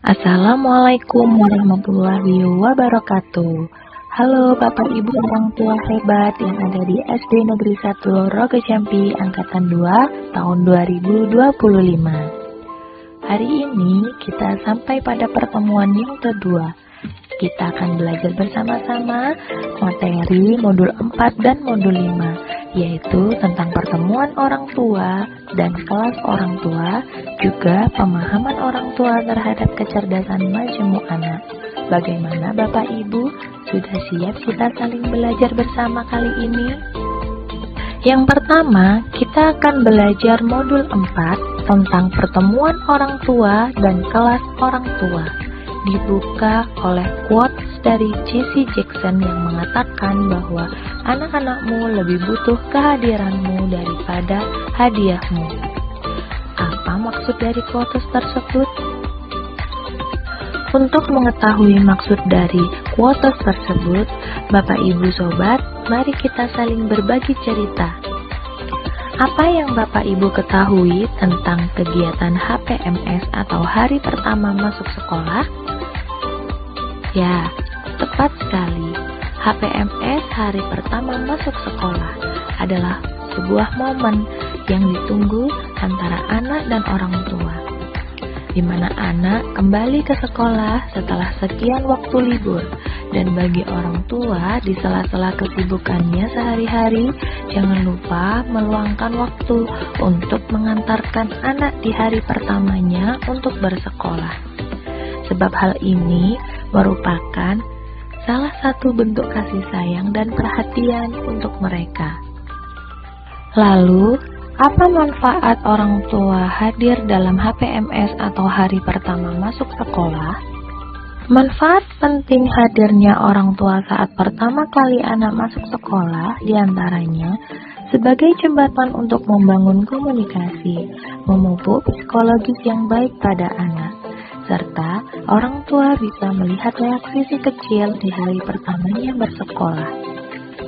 Assalamualaikum warahmatullahi wabarakatuh. Halo Bapak Ibu orang tua hebat yang ada di SD Negeri 1 Rogo Jambi Angkatan 2 tahun 2025. Hari ini kita sampai pada pertemuan yang kedua. Kita akan belajar bersama-sama materi modul 4 dan modul 5, yaitu tentang pertemuan orang tua dan kelas orang tua, juga pemahaman orang tua terhadap kecerdasan majemuk anak. Bagaimana Bapak Ibu? Sudah siap kita saling belajar bersama kali ini? Yang pertama, kita akan belajar modul 4 tentang pertemuan orang tua dan kelas orang tua. Dibuka oleh quotes dari Jesse Jackson yang mengatakan bahwa anak-anakmu lebih butuh kehadiranmu daripada hadiahmu. Apa maksud dari quotes tersebut? Untuk mengetahui maksud dari quotes tersebut, Bapak Ibu Sobat, mari kita saling berbagi cerita. Apa yang Bapak Ibu ketahui tentang kegiatan HPMS atau hari pertama masuk sekolah? Ya, tepat sekali. HPMS hari pertama masuk sekolah adalah sebuah momen yang ditunggu antara anak dan orang tua, di mana anak kembali ke sekolah setelah sekian waktu libur. Dan bagi orang tua, di sela-sela kesibukannya sehari-hari, jangan lupa meluangkan waktu untuk mengantarkan anak di hari pertamanya untuk bersekolah. Sebab hal ini merupakan salah satu bentuk kasih sayang dan perhatian untuk mereka. Lalu, apa manfaat orang tua hadir dalam HPMS atau hari pertama masuk sekolah? Manfaat penting hadirnya orang tua saat pertama kali anak masuk sekolah diantaranya sebagai jembatan untuk membangun komunikasi, memupuk psikologis yang baik pada anak, serta orang tua bisa melihat reaksi si kecil di hari pertamanya bersekolah.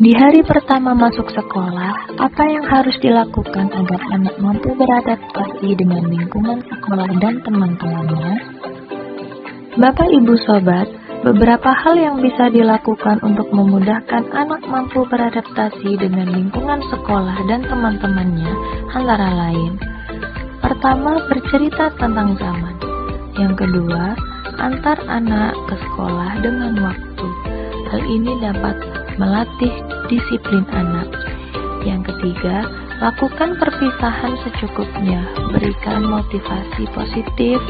Di hari pertama masuk sekolah, apa yang harus dilakukan agar anak mampu beradaptasi dengan lingkungan sekolah dan teman-temannya? Bapak Ibu Sobat, beberapa hal yang bisa dilakukan untuk memudahkan anak mampu beradaptasi dengan lingkungan sekolah dan teman-temannya antara lain: pertama, bercerita tentang zaman. Yang kedua, antar anak ke sekolah dengan waktu. Hal ini dapat melatih disiplin anak. Yang ketiga, lakukan perpisahan secukupnya. Berikan motivasi positif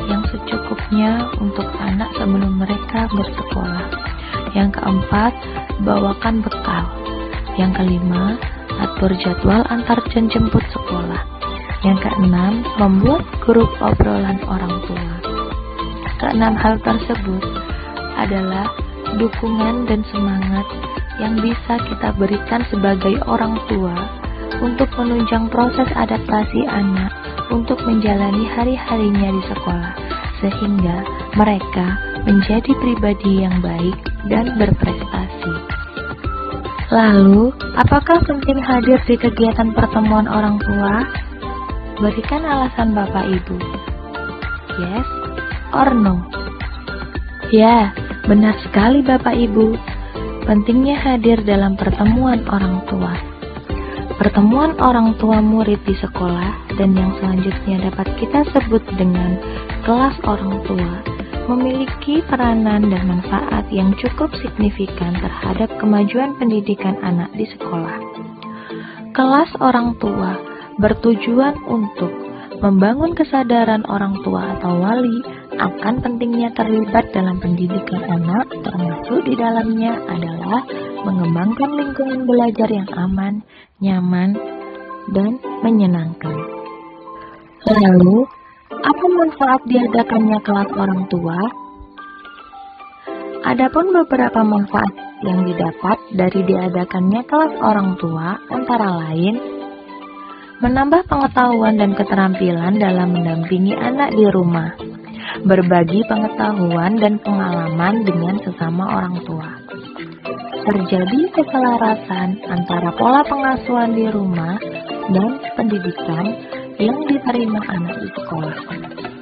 yang secukupnya untuk anak sebelum mereka bersekolah. Yang keempat, bawakan bekal. Yang kelima, atur jadwal antar dan jemput sekolah. Yang keenam, membuat grup obrolan orang tua. Keenam hal tersebut adalah dukungan dan semangat yang bisa kita berikan sebagai orang tua untuk menunjang proses adaptasi anak untuk menjalani hari-harinya di sekolah, sehingga mereka menjadi pribadi yang baik dan berprestasi. Lalu, apakah penting hadir di kegiatan pertemuan orang tua? Berikan alasan Bapak Ibu. Yes or no? Ya, benar sekali Bapak Ibu. Pentingnya hadir dalam pertemuan orang tua. Pertemuan orang tua murid di sekolah dan yang selanjutnya dapat kita sebut dengan kelas orang tua memiliki peranan dan manfaat yang cukup signifikan terhadap kemajuan pendidikan anak di sekolah. Kelas orang tua bertujuan untuk membangun kesadaran orang tua atau wali akan pentingnya terlibat dalam pendidikan anak, termasuk di dalamnya adalah mengembangkan lingkungan belajar yang aman, nyaman, dan menyenangkan. Lalu, apa manfaat diadakannya kelas orang tua? Adapun beberapa manfaat yang didapat dari diadakannya kelas orang tua antara lain: menambah pengetahuan dan keterampilan dalam mendampingi anak di rumah, berbagi pengetahuan dan pengalaman dengan sesama orang tua, terjadi keselarasan antara pola pengasuhan di rumah dan pendidikan yang diterima anak di sekolah.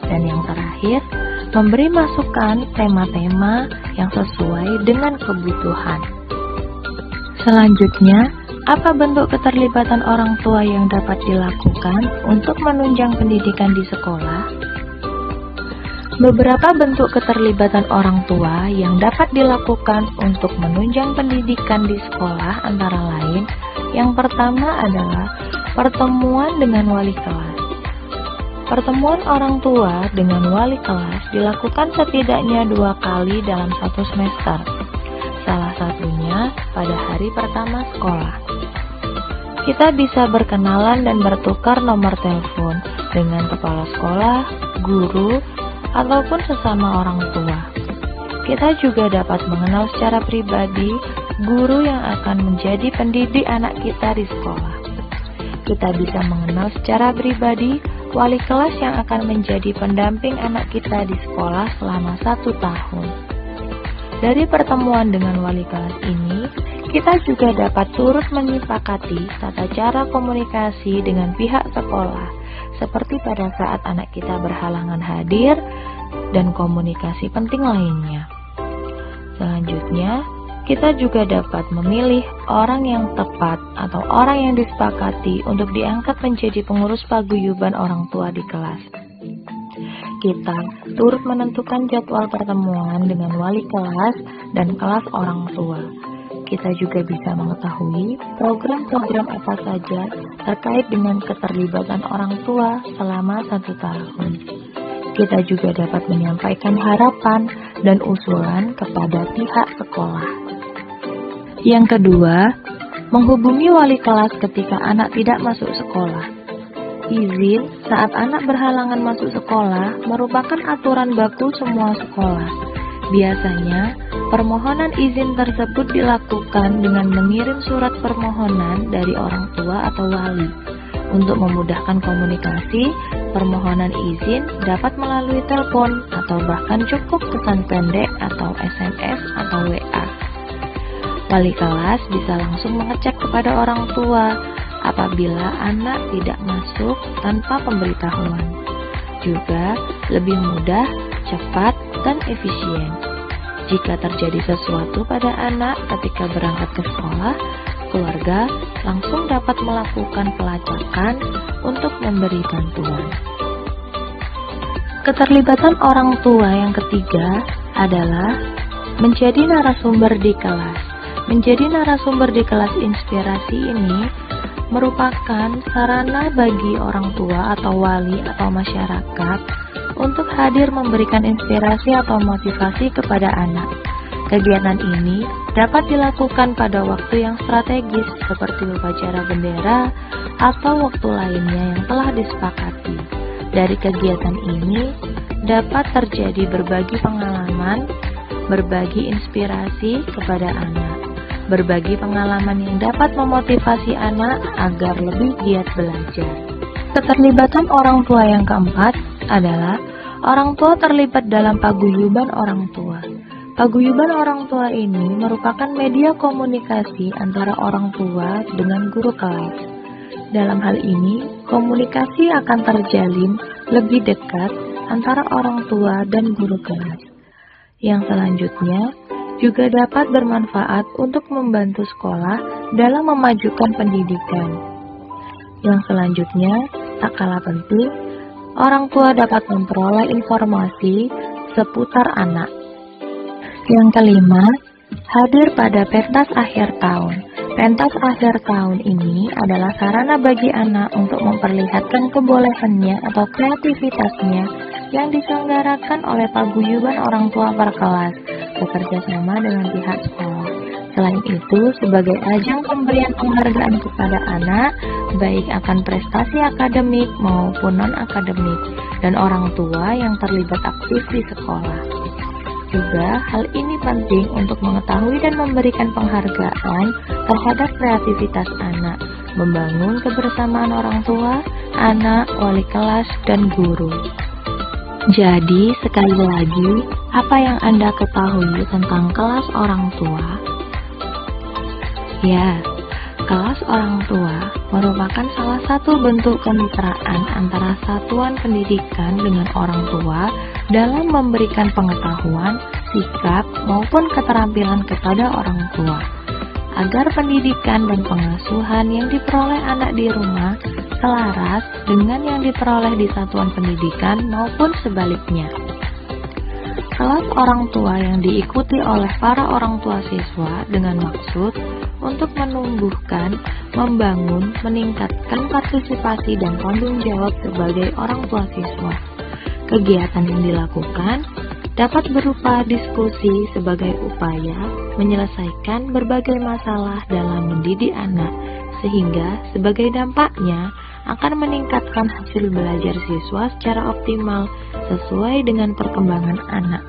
Dan yang terakhir, memberi masukan tema-tema yang sesuai dengan kebutuhan. Selanjutnya, apa bentuk keterlibatan orang tua yang dapat dilakukan untuk menunjang pendidikan di sekolah? Beberapa bentuk keterlibatan orang tua yang dapat dilakukan untuk menunjang pendidikan di sekolah antara lain, yang pertama adalah pertemuan dengan wali kelas. Pertemuan orang tua dengan wali kelas dilakukan setidaknya 2 kali dalam 1 semester. Salah satunya pada hari pertama sekolah. Kita bisa berkenalan dan bertukar nomor telepon dengan kepala sekolah, guru, ataupun sesama orang tua. Kita juga dapat mengenal secara pribadi guru yang akan menjadi pendidik anak kita di sekolah. Kita bisa mengenal secara pribadi wali kelas yang akan menjadi pendamping anak kita di sekolah selama 1 tahun. Dari pertemuan dengan wali kelas ini, kita juga dapat turut menyepakati tata cara komunikasi dengan pihak sekolah, seperti pada saat anak kita berhalangan hadir, dan komunikasi penting lainnya. Selanjutnya, kita juga dapat memilih orang yang tepat atau orang yang disepakati untuk diangkat menjadi pengurus paguyuban orang tua di kelas. Kita turut menentukan jadwal pertemuan dengan wali kelas dan kelas orang tua. Kita juga bisa mengetahui program-program apa saja terkait dengan keterlibatan orang tua selama 1 tahun. Kita juga dapat menyampaikan harapan dan usulan kepada pihak sekolah. Yang kedua, menghubungi wali kelas ketika anak tidak masuk sekolah. Izin saat anak berhalangan masuk sekolah merupakan aturan baku semua sekolah. Biasanya, permohonan izin tersebut dilakukan dengan mengirim surat permohonan dari orang tua atau wali. Untuk memudahkan komunikasi, permohonan izin dapat melalui telepon atau bahkan cukup pesan pendek atau SMS atau WA. Wali kelas bisa langsung mengecek kepada orang tua apabila anak tidak masuk tanpa pemberitahuan. Juga lebih mudah, cepat, dan efisien. Jika terjadi sesuatu pada anak ketika berangkat ke sekolah, keluarga langsung dapat melakukan pelacakan untuk memberi bantuan. Keterlibatan orang tua yang ketiga adalah menjadi narasumber di kelas. Menjadi narasumber di kelas inspirasi ini merupakan sarana bagi orang tua atau wali atau masyarakat untuk hadir memberikan inspirasi atau motivasi kepada anak. Kegiatan ini dapat dilakukan pada waktu yang strategis seperti upacara bendera atau waktu lainnya yang telah disepakati. Dari kegiatan ini dapat terjadi berbagi pengalaman, berbagi inspirasi kepada anak, berbagi pengalaman yang dapat memotivasi anak agar lebih giat belajar. Keterlibatan orang tua yang keempat adalah orang tua terlibat dalam paguyuban orang tua. Paguyuban orang tua ini merupakan media komunikasi antara orang tua dengan guru kelas. Dalam hal ini, komunikasi akan terjalin lebih dekat antara orang tua dan guru kelas. Yang selanjutnya, juga dapat bermanfaat untuk membantu sekolah dalam memajukan pendidikan. Yang selanjutnya, tak kalah penting, orang tua dapat memperoleh informasi seputar anak. Yang kelima, hadir pada pentas akhir tahun. Pentas akhir tahun ini adalah sarana bagi anak untuk memperlihatkan kebolehannya atau kreativitasnya yang diselenggarakan oleh paguyuban orang tua per kelas, bekerja sama dengan pihak sekolah. Selain itu, sebagai ajang pemberian penghargaan kepada anak, baik akan prestasi akademik maupun non-akademik, dan orang tua yang terlibat aktif di sekolah. Juga, hal ini penting untuk mengetahui dan memberikan penghargaan terhadap kreativitas anak, membangun kebersamaan orang tua, anak, wali kelas, dan guru. Jadi, sekali lagi, apa yang Anda ketahui tentang kelas orang tua? Ya, kelas orang tua merupakan salah satu bentuk kemitraan antara satuan pendidikan dengan orang tua dalam memberikan pengetahuan, sikap, maupun keterampilan kepada orang tua, agar pendidikan dan pengasuhan yang diperoleh anak di rumah selaras dengan yang diperoleh di satuan pendidikan maupun sebaliknya. Kelas orang tua yang diikuti oleh para orang tua siswa dengan maksud untuk menumbuhkan, membangun, meningkatkan partisipasi dan tanggung jawab sebagai orang tua siswa. Kegiatan yang dilakukan dapat berupa diskusi sebagai upaya menyelesaikan berbagai masalah dalam mendidik anak, sehingga sebagai dampaknya akan meningkatkan hasil belajar siswa secara optimal sesuai dengan perkembangan anak.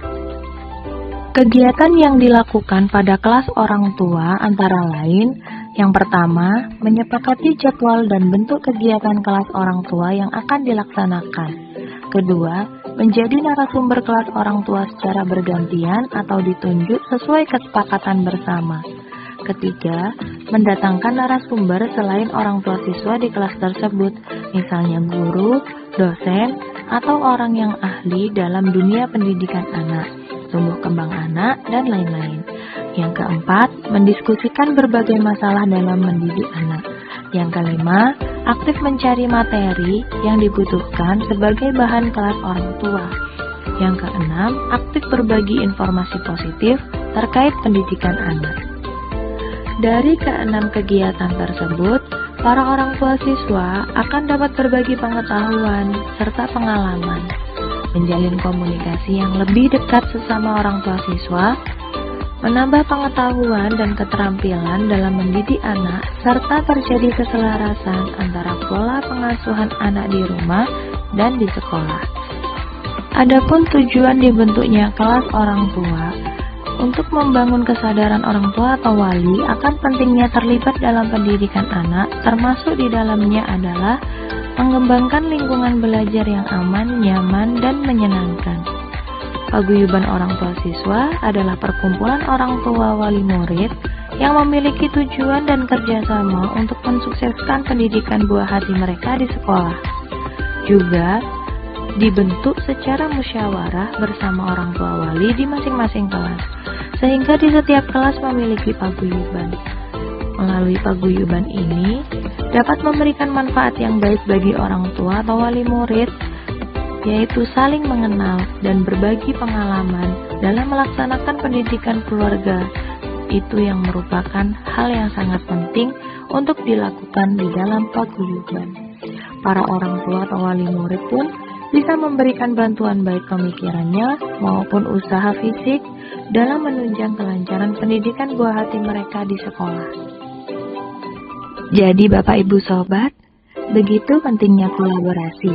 Kegiatan yang dilakukan pada kelas orang tua antara lain: yang pertama, menyepakati jadwal dan bentuk kegiatan kelas orang tua yang akan dilaksanakan. Kedua, menjadi narasumber kelas orang tua secara bergantian atau ditunjuk sesuai kesepakatan bersama. Ketiga, mendatangkan narasumber selain orang tua siswa di kelas tersebut, misalnya guru, dosen, atau orang yang ahli dalam dunia pendidikan anak, tumbuh kembang anak, dan lain-lain. Yang keempat, mendiskusikan berbagai masalah dalam mendidik anak. Yang kelima, aktif mencari materi yang dibutuhkan sebagai bahan kelas orang tua. Yang keenam, aktif berbagi informasi positif terkait pendidikan anak. Dari keenam kegiatan tersebut, para orang tua siswa akan dapat berbagi pengetahuan serta pengalaman, menjalin komunikasi yang lebih dekat sesama orang tua siswa, menambah pengetahuan dan keterampilan dalam mendidik anak, serta terjadi keselarasan antara pola pengasuhan anak di rumah dan di sekolah. Adapun tujuan dibentuknya kelas orang tua untuk membangun kesadaran orang tua atau wali akan pentingnya terlibat dalam pendidikan anak, termasuk di dalamnya adalah mengembangkan lingkungan belajar yang aman, nyaman, dan menyenangkan. Paguyuban orang tua siswa adalah perkumpulan orang tua wali murid yang memiliki tujuan dan kerjasama untuk mensukseskan pendidikan buah hati mereka di sekolah. Juga dibentuk secara musyawarah bersama orang tua wali di masing-masing kelas, sehingga di setiap kelas memiliki paguyuban. Melalui paguyuban ini dapat memberikan manfaat yang baik bagi orang tua atau wali murid, yaitu saling mengenal dan berbagi pengalaman dalam melaksanakan pendidikan keluarga. Itu yang merupakan hal yang sangat penting untuk dilakukan di dalam paguyuban. Para orang tua atau wali murid pun bisa memberikan bantuan baik pemikirannya maupun usaha fisik dalam menunjang kelancaran pendidikan buah hati mereka di sekolah. Jadi Bapak Ibu Sobat, begitu pentingnya kolaborasi,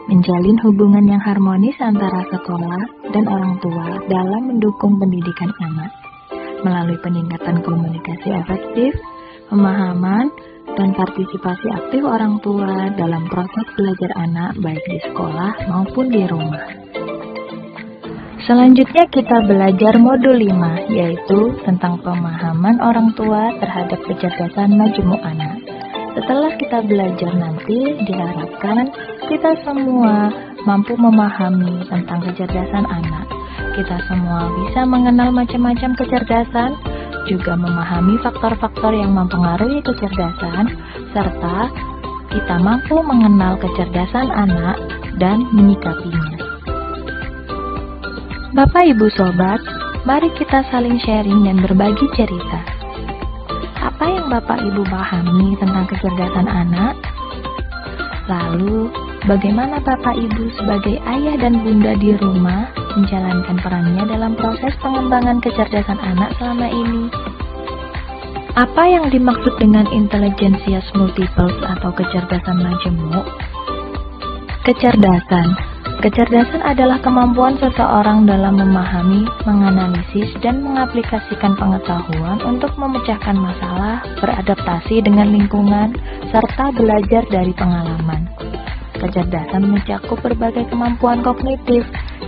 menjalin hubungan yang harmonis antara sekolah dan orang tua dalam mendukung pendidikan anak, melalui peningkatan komunikasi efektif, pemahaman, dan partisipasi aktif orang tua dalam proses belajar anak baik di sekolah maupun di rumah. Selanjutnya kita belajar modul 5, yaitu tentang pemahaman orang tua terhadap kecerdasan majemuk anak. Setelah kita belajar nanti, diharapkan kita semua mampu memahami tentang kecerdasan anak. Kita semua bisa mengenal macam-macam kecerdasan, juga memahami faktor-faktor yang mempengaruhi kecerdasan, serta kita mampu mengenal kecerdasan anak dan menyikapinya. Bapak Ibu Sobat, mari kita saling sharing dan berbagi cerita. Apa yang Bapak Ibu pahami tentang kecerdasan anak? Lalu, bagaimana Bapak Ibu sebagai ayah dan bunda di rumah menjalankan perannya dalam proses pengembangan kecerdasan anak selama ini? Apa yang dimaksud dengan intelligence multiples atau kecerdasan majemuk? Kecerdasan adalah kemampuan seseorang dalam memahami, menganalisis, dan mengaplikasikan pengetahuan untuk memecahkan masalah, beradaptasi dengan lingkungan, serta belajar dari pengalaman. Kecerdasan mencakup berbagai kemampuan kognitif,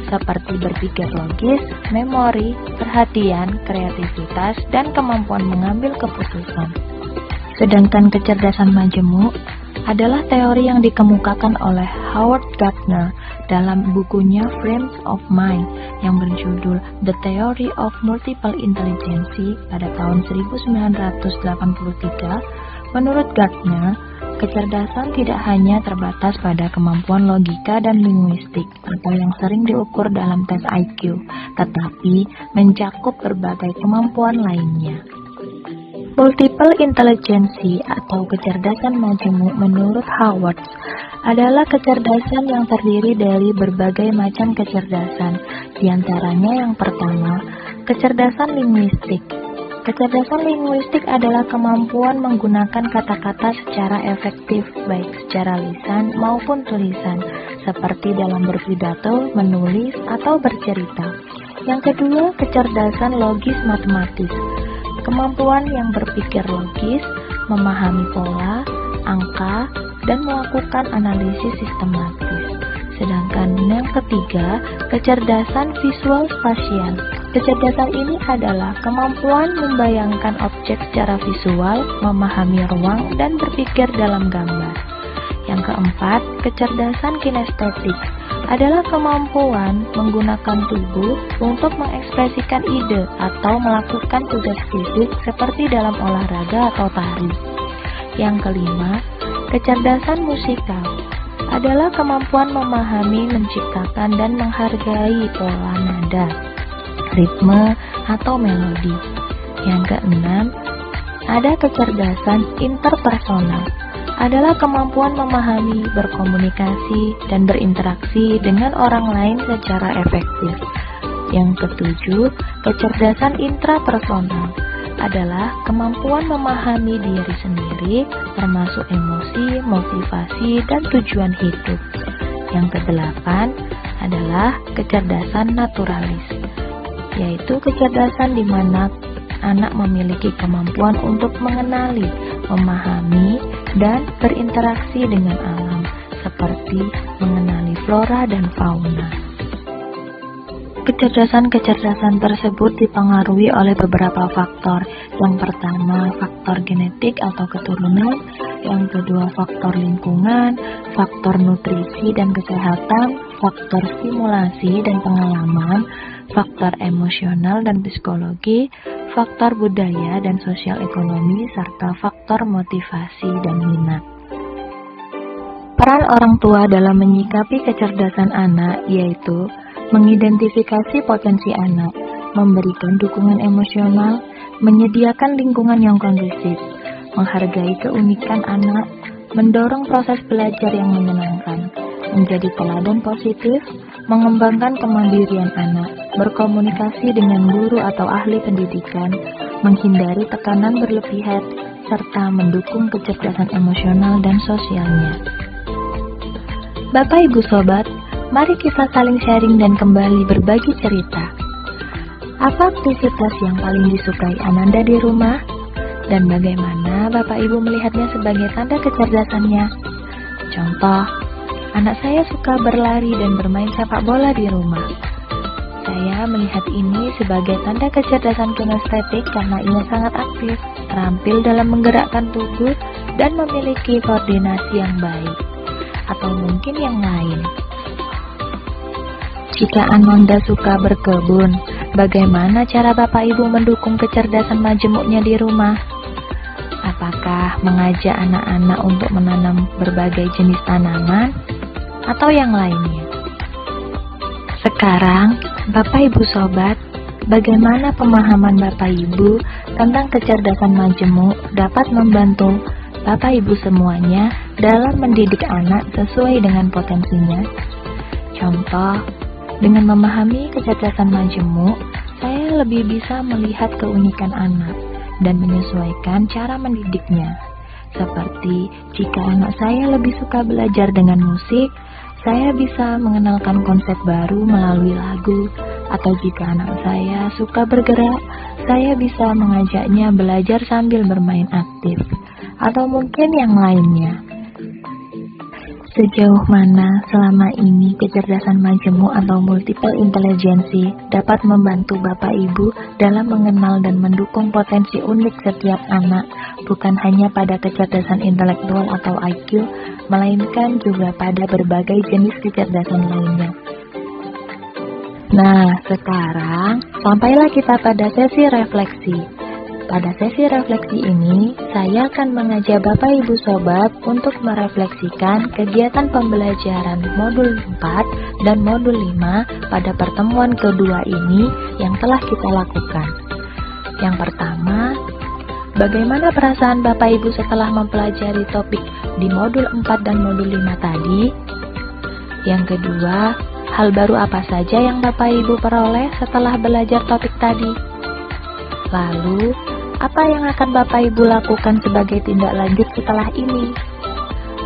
seperti berpikir logis, memori, perhatian, kreativitas, dan kemampuan mengambil keputusan. Sedangkan kecerdasan majemuk adalah teori yang dikemukakan oleh Howard Gardner dalam bukunya Frames of Mind yang berjudul The Theory of Multiple Intelligence pada tahun 1983. Menurut Gardner, kecerdasan tidak hanya terbatas pada kemampuan logika dan linguistik atau yang sering diukur dalam tes IQ, tetapi mencakup berbagai kemampuan lainnya. Multiple intelligence atau kecerdasan majemuk menurut Howard adalah kecerdasan yang terdiri dari berbagai macam kecerdasan. Di antaranya yang pertama, kecerdasan linguistik. Kecerdasan linguistik adalah kemampuan menggunakan kata-kata secara efektif, baik secara lisan maupun tulisan, seperti dalam berpidato, menulis, atau bercerita. Yang kedua, kecerdasan logis matematis. Kemampuan yang berpikir logis, memahami pola, angka, dan melakukan analisis sistematis. Sedangkan yang ketiga, kecerdasan visual spasial. Kecerdasan ini adalah kemampuan membayangkan objek secara visual, memahami ruang, dan berpikir dalam gambar. Yang keempat, kecerdasan kinestetik adalah kemampuan menggunakan tubuh untuk mengekspresikan ide atau melakukan tugas fisik seperti dalam olahraga atau tari. Yang kelima, kecerdasan musikal adalah kemampuan memahami, menciptakan, dan menghargai pola nada, ritme, atau melodi. Yang keenam, ada kecerdasan interpersonal adalah kemampuan memahami, berkomunikasi, dan berinteraksi dengan orang lain secara efektif. Yang ketujuh, kecerdasan intrapersonal adalah kemampuan memahami diri sendiri, termasuk emosi, motivasi, dan tujuan hidup. Yang kedelapan adalah kecerdasan naturalis, yaitu kecerdasan di mana anak memiliki kemampuan untuk mengenali, memahami, dan berinteraksi dengan alam, seperti mengenali flora dan fauna. Kecerdasan-kecerdasan tersebut dipengaruhi oleh beberapa faktor. Yang pertama, faktor genetik atau keturunan. Yang kedua, faktor lingkungan, faktor nutrisi dan kesehatan, faktor stimulasi dan pengalaman, faktor emosional dan psikologi, faktor budaya dan sosial ekonomi, serta faktor motivasi dan minat. Peran orang tua dalam menyikapi kecerdasan anak yaitu mengidentifikasi potensi anak, memberikan dukungan emosional, menyediakan lingkungan yang kondusif, menghargai keunikan anak, mendorong proses belajar yang menyenangkan, menjadi teladan positif, mengembangkan kemandirian anak, berkomunikasi dengan guru atau ahli pendidikan, menghindari tekanan berlebihan, serta mendukung kecerdasan emosional dan sosialnya. Bapak Ibu Sobat, mari kita saling sharing dan kembali berbagi cerita. Apa aktivitas yang paling disukai Ananda di rumah? Dan bagaimana Bapak Ibu melihatnya sebagai tanda kecerdasannya? Contoh, anak saya suka berlari dan bermain sepak bola di rumah. Saya melihat ini sebagai tanda kecerdasan kinestetik karena ia sangat aktif, terampil dalam menggerakkan tubuh, dan memiliki koordinasi yang baik. Atau mungkin yang lain. Jika Ananda suka berkebun, bagaimana cara Bapak Ibu mendukung kecerdasan majemuknya di rumah? Apakah mengajak anak-anak untuk menanam berbagai jenis tanaman? Atau yang lainnya? Sekarang, Bapak Ibu Sobat, bagaimana pemahaman Bapak Ibu tentang kecerdasan majemuk dapat membantu Bapak Ibu semuanya dalam mendidik anak sesuai dengan potensinya? Contoh, dengan memahami kecerdasan majemuk, saya lebih bisa melihat keunikan anak dan menyesuaikan cara mendidiknya. Seperti jika anak saya lebih suka belajar dengan musik, saya bisa mengenalkan konsep baru melalui lagu. Atau jika anak saya suka bergerak, saya bisa mengajaknya belajar sambil bermain aktif. Atau mungkin yang lainnya. Sejauh mana selama ini kecerdasan majemuk atau multiple intelligency dapat membantu Bapak Ibu dalam mengenal dan mendukung potensi unik setiap anak, bukan hanya pada kecerdasan intelektual atau IQ, melainkan juga pada berbagai jenis kecerdasan lainnya. Nah, sekarang sampailah kita pada sesi refleksi. Pada sesi refleksi ini, saya akan mengajak Bapak Ibu Sobat untuk merefleksikan kegiatan pembelajaran modul 4 dan modul 5 pada pertemuan kedua ini yang telah kita lakukan. Yang pertama, bagaimana perasaan Bapak Ibu setelah mempelajari topik di modul 4 dan modul 5 tadi? Yang kedua, hal baru apa saja yang Bapak Ibu peroleh setelah belajar topik tadi? Lalu, apa yang akan Bapak Ibu lakukan sebagai tindak lanjut setelah ini?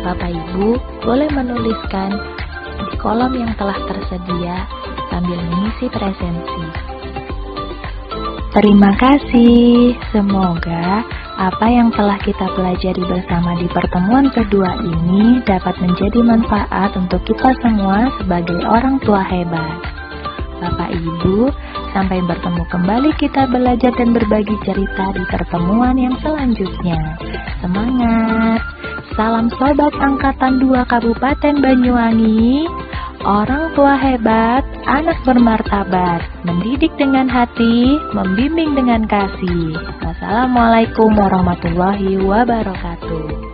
Bapak Ibu boleh menuliskan di kolom yang telah tersedia sambil mengisi presensi. Terima kasih. Semoga apa yang telah kita pelajari bersama di pertemuan kedua ini dapat menjadi manfaat untuk kita semua sebagai orang tua hebat. Bapak Ibu, sampai bertemu kembali kita belajar dan berbagi cerita di pertemuan yang selanjutnya. Semangat! Salam Sobat Angkatan 2 Kabupaten Banyuwangi. Orang tua hebat, anak bermartabat, mendidik dengan hati, membimbing dengan kasih. Wassalamualaikum warahmatullahi wabarakatuh.